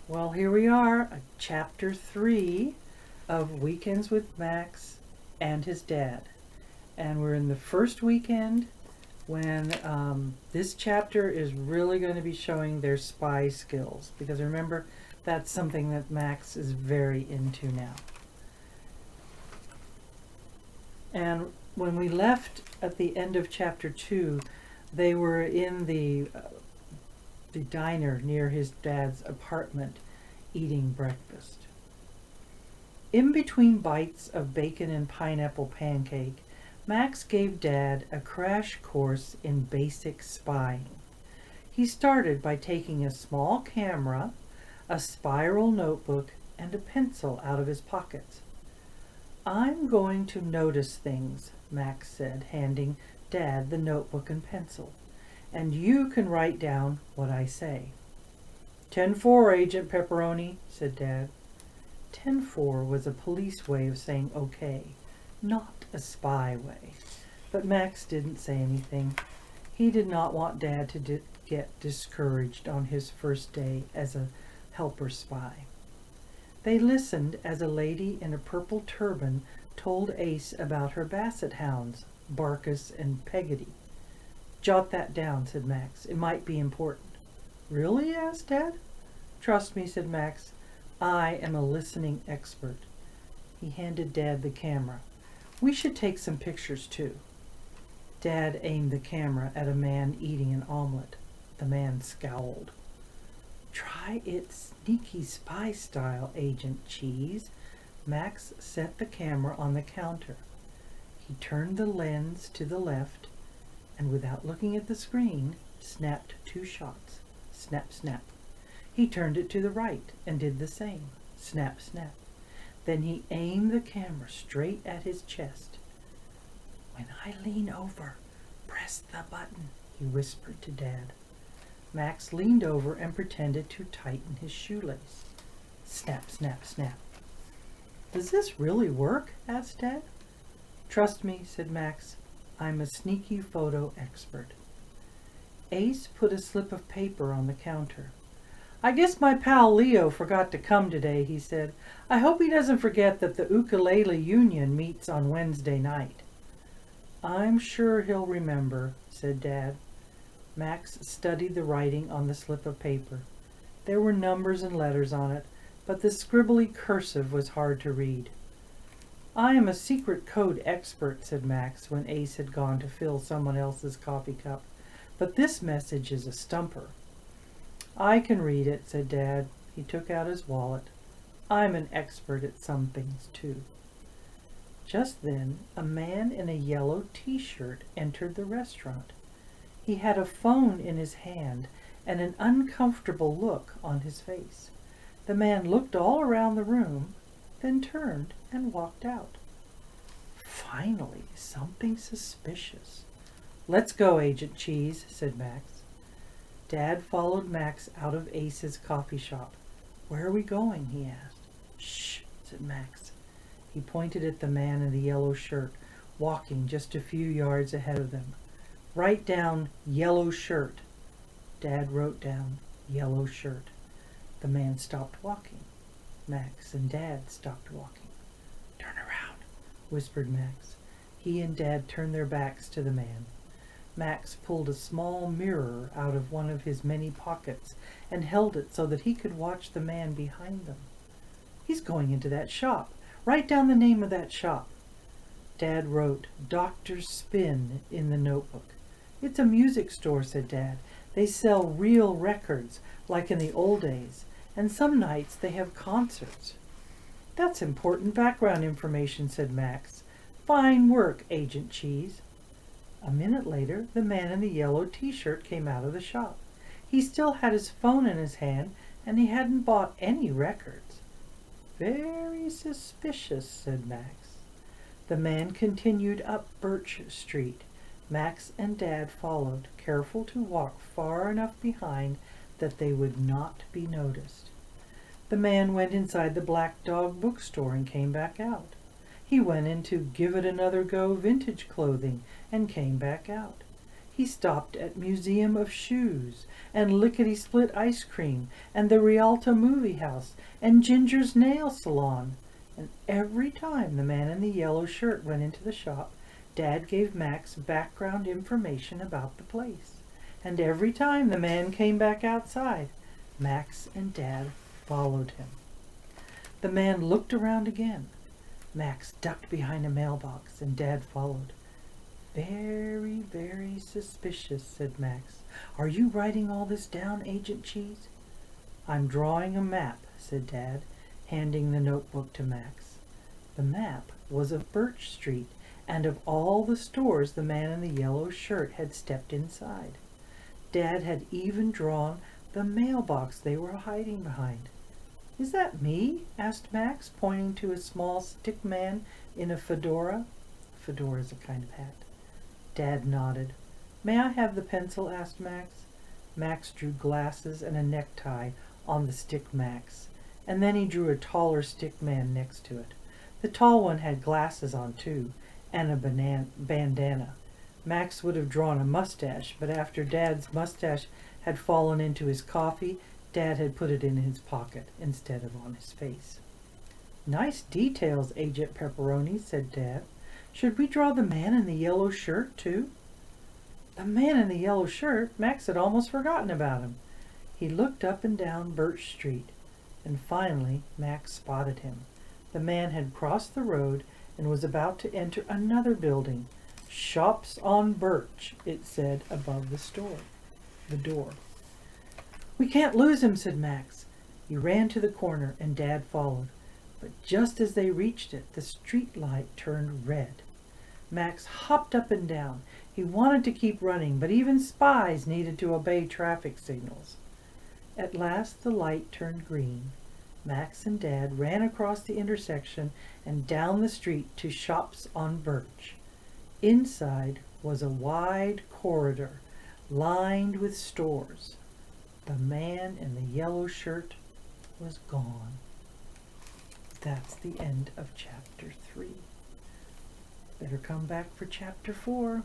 Well, here we are, chapter 3 of Weekends with Max and his dad. And we're in the first weekend when this chapter is really going to be showing their spy skills. Because remember, that's something that Max is very into now. And when we left at the end of chapter 2, they were in the diner near his dad's apartment eating breakfast. In between bites of bacon and pineapple pancake, Max gave Dad a crash course in basic spying. He started by taking a small camera, a spiral notebook, and a pencil out of his pockets. "I'm going to notice things," Max said, handing Dad the notebook and pencil. "And you can write down what I say." 10-4, Agent Pepperoni, said Dad. 10-4 was a police way of saying okay, not a spy way. But Max didn't say anything. He did not want Dad to get discouraged on his first day as a helper spy. They listened as a lady in a purple turban told Ace about her basset hounds, Barkus and Peggotty. "Jot that down," said Max. "It might be important." "Really?" asked Dad. "Trust me," said Max. "I am a listening expert." He handed Dad the camera. "We should take some pictures, too." Dad aimed the camera at a man eating an omelet. The man scowled. "Try it sneaky spy style, Agent Cheese." Max set the camera on the counter. He turned the lens to the left and, without looking at the screen, snapped 2 shots. Snap, snap. He turned it to the right and did the same. Snap, snap. Then he aimed the camera straight at his chest. "When I lean over, press the button," he whispered to Dad. Max leaned over and pretended to tighten his shoelace. Snap, snap, snap. "Does this really work?" asked Dad. "Trust me," said Max. "I'm a sneaky photo expert." Ace put a slip of paper on the counter. "I guess my pal Leo forgot to come today," he said. "I hope he doesn't forget that the Ukulele Union meets on Wednesday night." "I'm sure he'll remember," said Dad. Max studied the writing on the slip of paper. There were numbers and letters on it, but the scribbly cursive was hard to read. "I am a secret code expert," said Max when Ace had gone to fill someone else's coffee cup. "But this message is a stumper." "I can read it," said Dad. He took out his wallet. "I'm an expert at some things, too." Just then, a man in a yellow t-shirt entered the restaurant. He had a phone in his hand and an uncomfortable look on his face. The man looked all around the room, then turned and walked out. Finally, something suspicious. "Let's go, Agent Cheese," said Max. Dad followed Max out of Ace's coffee shop. "Where are we going?" he asked. "Shh," said Max. He pointed at the man in the yellow shirt, walking just a few yards ahead of them. "Write down yellow shirt." Dad wrote down yellow shirt. The man stopped walking. Max and Dad stopped walking. "Turn around," whispered Max. He and Dad turned their backs to the man. Max pulled a small mirror out of one of his many pockets and held it so that he could watch the man behind them. "He's going into that shop. Write down the name of that shop." Dad wrote Dr. Spin in the notebook. "It's a music store," said Dad. "They sell real records, like in the old days, and some nights they have concerts." "That's important background information," said Max. "Fine work, Agent Cheese." A minute later, the man in the yellow t-shirt came out of the shop. He still had his phone in his hand, and he hadn't bought any records. "Very suspicious," said Max. The man continued up Birch Street. Max and Dad followed, careful to walk far enough behind that they would not be noticed. The man went inside the Black Dog bookstore and came back out. He went into Give It Another Go vintage clothing and came back out. He stopped at Museum of Shoes, and Lickety Split Ice Cream, and the Rialto Movie House, and Ginger's Nail Salon. And every time the man in the yellow shirt went into the shop, Dad gave Max background information about the place. And every time the man came back outside, Max and Dad followed him. The man looked around again. Max ducked behind a mailbox, and Dad followed. "Very, very suspicious," said Max. "Are you writing all this down, Agent Cheese?" "I'm drawing a map," said Dad, handing the notebook to Max. The map was of Birch Street, and of all the stores the man in the yellow shirt had stepped inside. Dad had even drawn the mailbox they were hiding behind. "Is that me?" asked Max, pointing to a small stick man in a fedora. Fedora is a kind of hat. Dad nodded. "May I have the pencil?" asked Max. Max drew glasses and a necktie on the stick Max, and then he drew a taller stick man next to it. The tall one had glasses on too, and a bandana. Max would have drawn a mustache, but after Dad's mustache had fallen into his coffee, Dad had put it in his pocket instead of on his face. "Nice details, Agent Pepperoni," said Dad. "Should we draw the man in the yellow shirt, too?" The man in the yellow shirt? Max had almost forgotten about him. He looked up and down Birch Street, and finally Max spotted him. The man had crossed the road and was about to enter another building. "Shops on Birch," it said above the door. "We can't lose him," said Max. He ran to the corner, and Dad followed. But just as they reached it, the street light turned red. Max hopped up and down. He wanted to keep running, but even spies needed to obey traffic signals. At last the light turned green. Max and Dad ran across the intersection and down the street to Shops on Birch. Inside was a wide corridor lined with stores. The man in the yellow shirt was gone. That's the end of chapter 3. Better come back for chapter 4.